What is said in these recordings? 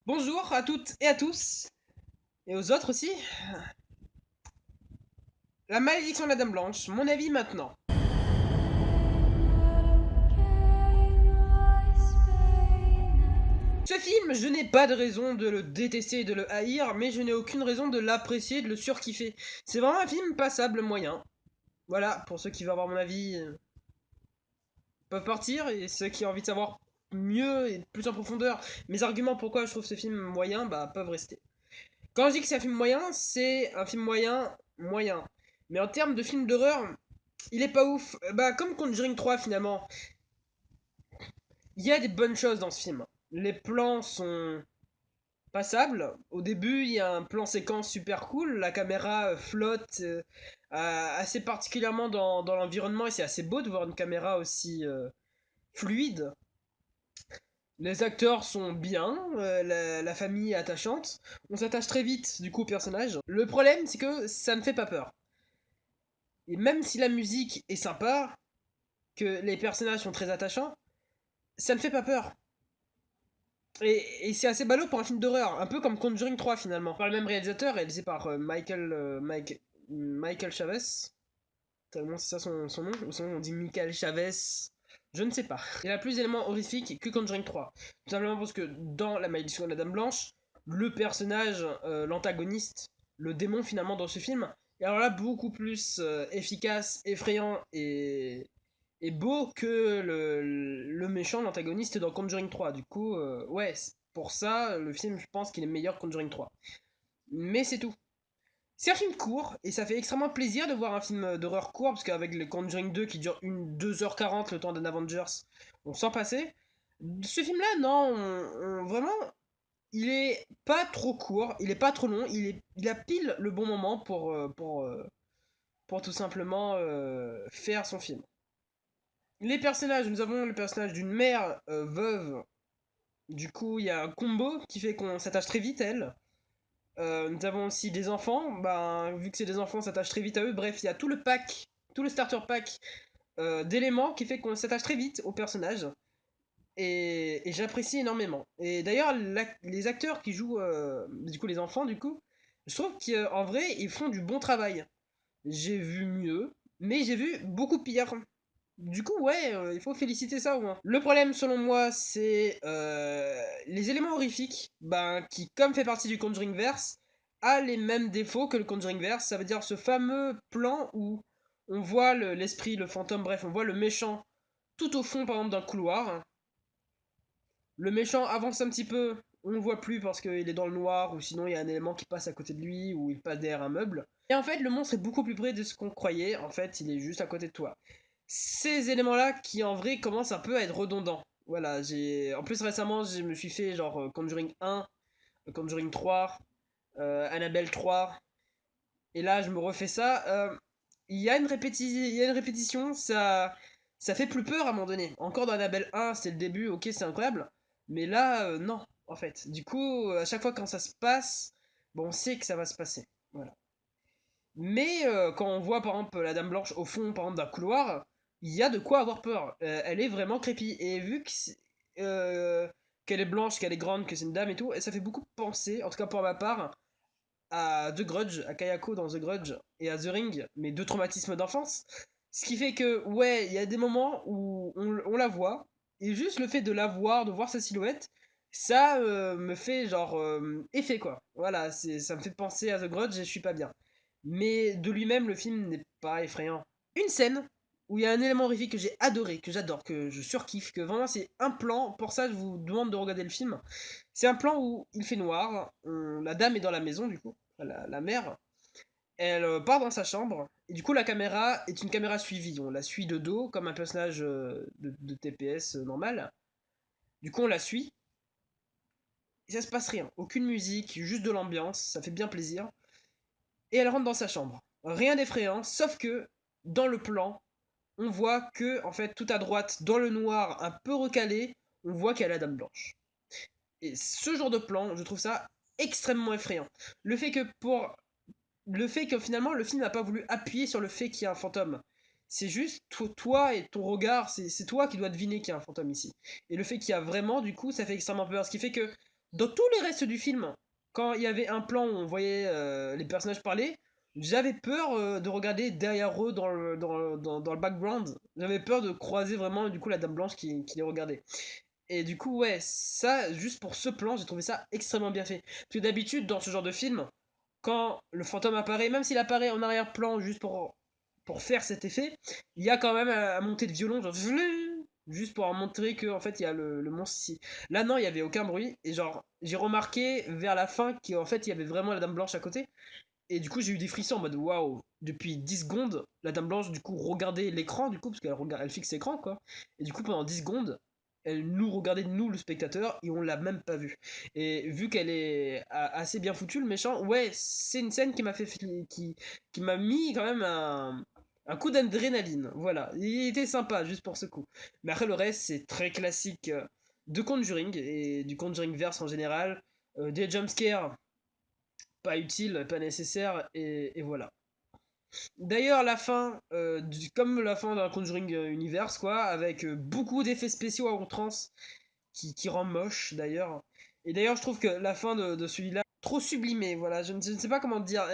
Bonjour à toutes et à tous, et aux autres aussi. La malédiction de la Dame Blanche, mon avis maintenant. Ce film, je n'ai pas de raison de le détester et de le haïr, mais je n'ai aucune raison de l'apprécier et de le surkiffer. C'est vraiment un film passable moyen. Voilà, pour ceux qui veulent avoir mon avis, peuvent partir, et ceux qui ont envie de savoir mieux et plus en profondeur mes arguments pourquoi je trouve ce film moyen, bah peuvent rester. Quand je dis que c'est un film moyen, c'est un film moyen. Mais en termes de film d'horreur, il est pas ouf. Bah, comme Conjuring 3 finalement. Il y a des bonnes choses dans ce film. Les plans sont passables. Au début, il y a un plan séquence super cool. La caméra flotte assez particulièrement dans l'environnement et c'est assez beau de voir une caméra aussi fluide. Les acteurs sont bien, la famille est attachante. On s'attache très vite du coup au personnage. Le problème, c'est que ça ne fait pas peur. Et même si la musique est sympa, que les personnages sont très attachants, ça ne fait pas peur. Et c'est assez ballot pour un film d'horreur, un peu comme Conjuring 3 finalement. Par le même réalisateur, réalisé par Michael Chavez. Tellement c'est ça son nom, ou sinon on dit Michael Chavez. Je ne sais pas. Il y a plus d'éléments horrifiques que Conjuring 3. Tout simplement parce que dans La Malédiction de la Dame Blanche, le personnage, l'antagoniste, le démon finalement dans ce film, est alors là beaucoup plus efficace, effrayant et beau que le méchant, l'antagoniste dans Conjuring 3. Du coup, ouais, pour ça, le film, je pense qu'il est meilleur que Conjuring 3. Mais c'est tout. C'est un film court, et ça fait extrêmement plaisir de voir un film d'horreur court, parce qu'avec le Conjuring 2 qui dure 2h40, le temps d'un Avengers, on sent passer. Ce film-là, non, vraiment, il est pas trop court, il est pas trop long, il a pile le bon moment pour tout simplement faire son film. Les personnages, nous avons le personnage d'une mère veuve. Du coup, il y a un combo qui fait qu'on s'attache très vite à elle. Nous avons aussi des enfants. Ben, vu que c'est des enfants, on s'attache très vite à eux. Bref, il y a tout le pack, tout le starter pack d'éléments qui fait qu'on s'attache très vite aux personnages. Et j'apprécie énormément. Et d'ailleurs, les acteurs qui jouent du coup les enfants, du coup, je trouve qu'en vrai, ils font du bon travail. J'ai vu mieux, mais j'ai vu beaucoup pire. Du coup, ouais, il faut féliciter ça au moins. Le problème, selon moi, c'est les éléments horrifiques, ben, qui, comme fait partie du Conjuring Verse, a les mêmes défauts que le Conjuring Verse. Ça veut dire ce fameux plan où on voit l'esprit, le fantôme, bref, on voit le méchant tout au fond, par exemple, d'un couloir. Le méchant avance un petit peu, on le voit plus parce qu'il est dans le noir, ou sinon il y a un élément qui passe à côté de lui, ou il passe derrière un meuble. Et en fait, le monstre est beaucoup plus près de ce qu'on croyait. En fait, il est juste à côté de toi. Ces éléments-là qui en vrai commencent un peu à être redondants. Voilà, en plus récemment, je me suis fait genre Conjuring 1, Conjuring 3, Annabelle 3, et là je me refais ça. Il y a une répétition, ça fait plus peur à un moment donné. Encore dans Annabelle 1, c'est le début, ok, c'est incroyable, mais là, non, en fait. Du coup, à chaque fois quand ça se passe, bon, on sait que ça va se passer. Voilà. Mais quand on voit par exemple la Dame Blanche au fond par exemple d'un couloir, il y a de quoi avoir peur. Elle est vraiment creepy. Et vu que qu'elle est blanche, qu'elle est grande, que c'est une dame et tout, et ça fait beaucoup penser, en tout cas pour ma part, à The Grudge, à Kayako dans The Grudge et à The Ring, mes deux traumatismes d'enfance. Ce qui fait que, ouais, il y a des moments où on la voit, et juste le fait de la voir, de voir sa silhouette, ça me fait genre effet quoi. Voilà, ça me fait penser à The Grudge et je suis pas bien. Mais de lui-même, le film n'est pas effrayant. Une scène où il y a un élément horrifique que j'ai adoré, que j'adore, que je surkiffe, que vraiment c'est un plan, pour ça je vous demande de regarder le film. C'est un plan où il fait noir, la dame est dans la maison du coup, la mère, elle part dans sa chambre, et du coup la caméra est une caméra suivie, on la suit de dos comme un personnage de TPS normal. Du coup on la suit, et ça se passe rien, aucune musique, juste de l'ambiance, ça fait bien plaisir. Et elle rentre dans sa chambre. Rien d'effrayant, sauf que dans le plan, on voit que, en fait, tout à droite, dans le noir, un peu recalé, on voit qu'il y a la Dame Blanche. Et ce genre de plan, je trouve ça extrêmement effrayant. Le fait que pour le fait que finalement le film n'a pas voulu appuyer sur le fait qu'il y a un fantôme. C'est juste toi et ton regard, c'est toi qui dois deviner qu'il y a un fantôme ici. Et le fait qu'il y a vraiment, du coup, ça fait extrêmement peur. Ce qui fait que Dans tous les restes du film, quand il y avait un plan où on voyait les personnages parler, j'avais peur de regarder derrière eux dans le background. J'avais peur de croiser vraiment du coup la Dame Blanche qui les regardait. Et du coup, ouais, ça, juste pour ce plan, j'ai trouvé ça extrêmement bien fait. Parce que d'habitude, dans ce genre de film, quand le fantôme apparaît, même s'il apparaît en arrière-plan juste pour faire cet effet, il y a quand même à monter de violon, genre juste pour montrer que en fait il y a le monstre ici. Là non, il y avait aucun bruit et genre j'ai remarqué vers la fin qu'en fait il y avait vraiment la Dame Blanche à côté et du coup j'ai eu des frissons en mode waouh, depuis 10 secondes, la Dame Blanche du coup regardait l'écran du coup parce elle fixe l'écran quoi. Et du coup pendant 10 secondes, elle nous regardait nous le spectateur et on l'a même pas vue. Et vu qu'elle est assez bien foutue le méchant, ouais, c'est une scène qui m'a fait qui m'a mis quand même un coup d'adrénaline. Voilà, il était sympa juste pour ce coup. Mais après le reste c'est très classique de Conjuring et du Conjuring verse en général, des jumpscares pas utile, pas nécessaire, et voilà. D'ailleurs, la fin, comme la fin d'un Conjuring Universe, quoi, avec beaucoup d'effets spéciaux à outrance qui rend moche, d'ailleurs. Et d'ailleurs, je trouve que la fin de celui-là, trop sublimée, voilà, je ne sais pas comment dire.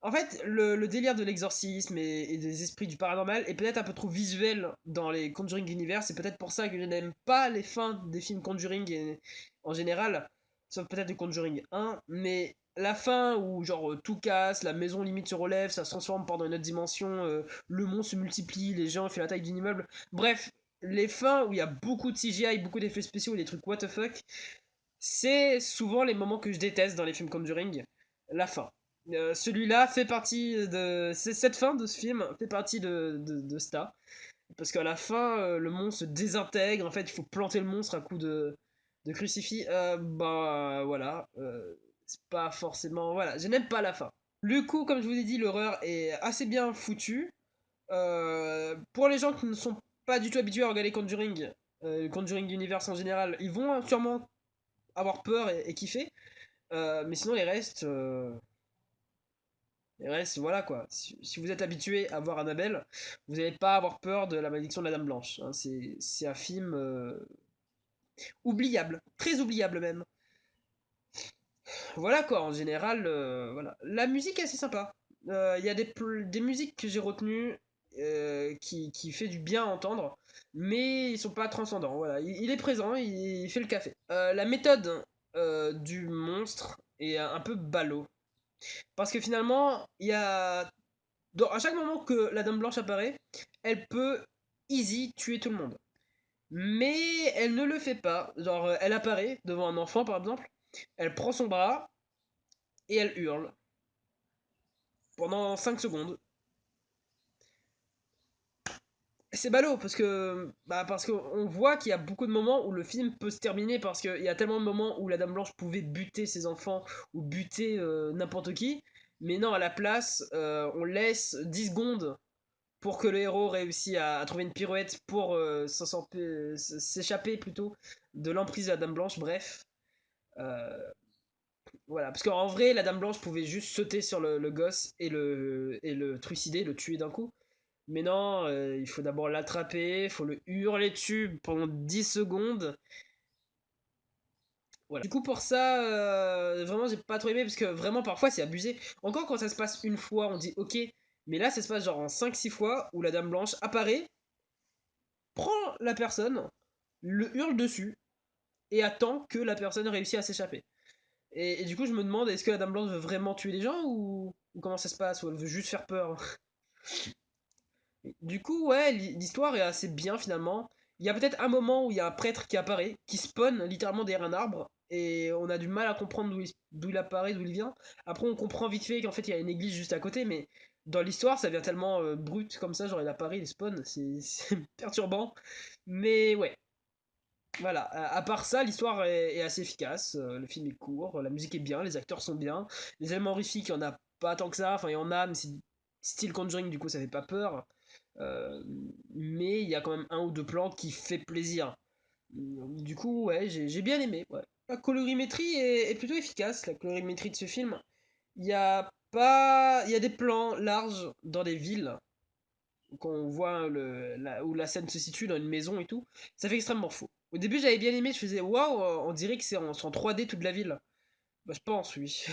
En fait, le délire de l'exorcisme et des esprits du paranormal est peut-être un peu trop visuel dans les Conjuring Universe, c'est peut-être pour ça que je n'aime pas les fins des films Conjuring en général, sauf peut-être de Conjuring 1, mais la fin où genre tout casse, la maison limite se relève, ça se transforme pendant une autre dimension, le monde se multiplie, les gens font la taille d'un immeuble, bref, les fins où il y a beaucoup de CGI, beaucoup d'effets spéciaux, des trucs what the fuck, c'est souvent les moments que je déteste dans les films Conjuring, la fin. Celui-là fait partie de. Cette fin de ce film fait partie de ça. Parce qu'à la fin, le monstre se désintègre. En fait, il faut planter le monstre à coup de crucifix. Bah voilà. C'est pas forcément. Voilà, je n'aime pas la fin. Le coup, comme je vous ai dit, l'horreur est assez bien foutu. Pour les gens qui ne sont pas du tout habitués à regarder Conjuring, Conjuring Universe en général, ils vont sûrement avoir peur et kiffer. Mais sinon, les restes, voilà quoi. Si vous êtes habitué à voir Annabelle, vous n'allez pas avoir peur de la malédiction de la Dame Blanche, hein. C'est un film oubliable, très oubliable même. Voilà quoi, en général, voilà. La musique est assez sympa. Il y a des musiques que j'ai retenues qui fait du bien à entendre, mais ils sont pas transcendants. Voilà, il est présent, il fait le café. La méthode du monstre est un peu ballot. Parce que finalement, il y a à chaque moment que la Dame Blanche apparaît, elle peut easy tuer tout le monde. Mais elle ne le fait pas. Genre, elle apparaît devant un enfant, par exemple, elle prend son bras et elle hurle pendant 5 secondes. C'est ballot parce qu'on voit qu'il y a beaucoup de moments où le film peut se terminer parce qu'il y a tellement de moments où la Dame Blanche pouvait buter ses enfants ou buter n'importe qui. Mais non, à la place, on laisse 10 secondes pour que le héros réussisse à trouver une pirouette pour s'échapper plutôt de l'emprise de la Dame Blanche. Bref, euh, voilà. Parce qu'en vrai, la Dame Blanche pouvait juste sauter sur le gosse et le trucider, le tuer d'un coup. Mais non, il faut d'abord l'attraper, il faut le hurler dessus pendant 10 secondes. Voilà. Du coup, pour ça, vraiment, j'ai pas trop aimé parce que vraiment, parfois, c'est abusé. Encore quand ça se passe une fois, on dit ok. Mais là, ça se passe genre en 5-6 fois où la Dame Blanche apparaît, prend la personne, le hurle dessus et attend que la personne réussisse à s'échapper. Et du coup, je me demande, est-ce que la Dame Blanche veut vraiment tuer les gens ou comment ça se passe, ou elle veut juste faire peur? Du coup, ouais, l'histoire est assez bien finalement. Il y a peut-être un moment où il y a un prêtre qui apparaît, qui spawn littéralement derrière un arbre, et on a du mal à comprendre d'où il apparaît, d'où il vient. Après, on comprend vite fait qu'en fait, il y a une église juste à côté, mais dans l'histoire, ça vient tellement brut comme ça, genre il apparaît, il spawn, c'est perturbant. Mais ouais, voilà. À part ça, l'histoire est assez efficace, le film est court, la musique est bien, les acteurs sont bien, les éléments horrifiques, il y en a pas tant que ça, enfin il y en a, mais c'est style Conjuring, du coup ça fait pas peur. Euh, mais il y a quand même un ou deux plans qui fait plaisir. Du coup, ouais, j'ai bien aimé. Ouais. La colorimétrie est plutôt efficace, la colorimétrie de ce film. Il y a pas, il y a des plans larges dans des villes qu'on voit où la scène se situe dans une maison et tout. Ça fait extrêmement faux. Au début, j'avais bien aimé, je faisais waouh, on dirait que c'est en 3D toute la ville. Bah, je pense, oui.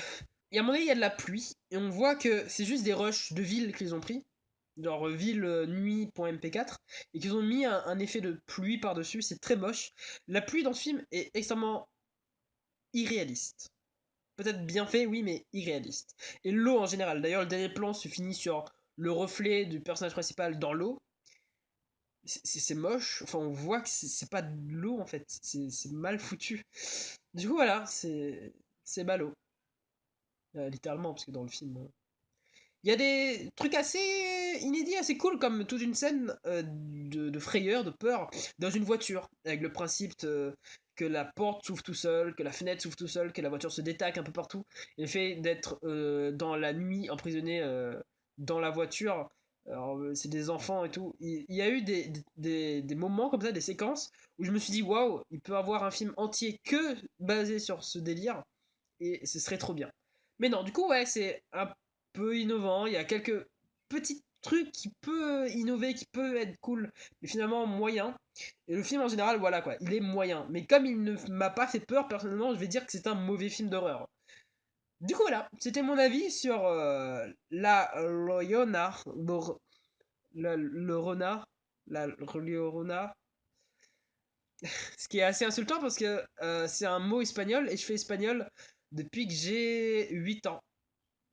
Et à un moment donné, il y a de la pluie, et on voit que c'est juste des rushs de ville qu'ils ont pris, genre ville nuit.mp4, et qu'ils ont mis un effet de pluie par-dessus, c'est très moche. La pluie dans ce film est extrêmement irréaliste. Peut-être bien fait, oui, mais irréaliste. Et l'eau en général, d'ailleurs, le dernier plan se finit sur le reflet du personnage principal dans l'eau. C'est moche, enfin on voit que c'est pas de l'eau en fait, c'est mal foutu. Du coup voilà, c'est ballot. Littéralement, parce que dans le film, il y a des trucs assez inédits, assez cool, comme toute une scène de frayeur, de peur, dans une voiture, avec le principe que la porte s'ouvre tout seul, que la fenêtre s'ouvre tout seul, que la voiture se détaque un peu partout. Et le fait d'être dans la nuit emprisonné dans la voiture, alors c'est des enfants et tout. Il y a eu des moments comme ça, des séquences, où je me suis dit, waouh, il peut avoir un film entier que basé sur ce délire, et ce serait trop bien. Mais non, du coup, ouais, c'est un peu innovant. Il y a quelques petits trucs qui peuvent innover, qui peuvent être cool, mais finalement moyen. Et le film en général, voilà quoi, il est moyen. Mais comme il ne m'a pas fait peur, personnellement, je vais dire que c'est un mauvais film d'horreur. Du coup, voilà, c'était mon avis sur La Llorona, le renard, la Llorona. Ce qui est assez insultant parce que c'est un mot espagnol et je fais espagnol depuis que j'ai 8 ans.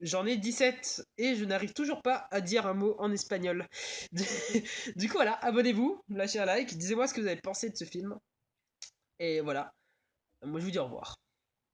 J'en ai 17 et je n'arrive toujours pas à dire un mot en espagnol. Du coup, voilà, abonnez-vous, lâchez un like, disez-moi ce que vous avez pensé de ce film. Et voilà, moi je vous dis au revoir.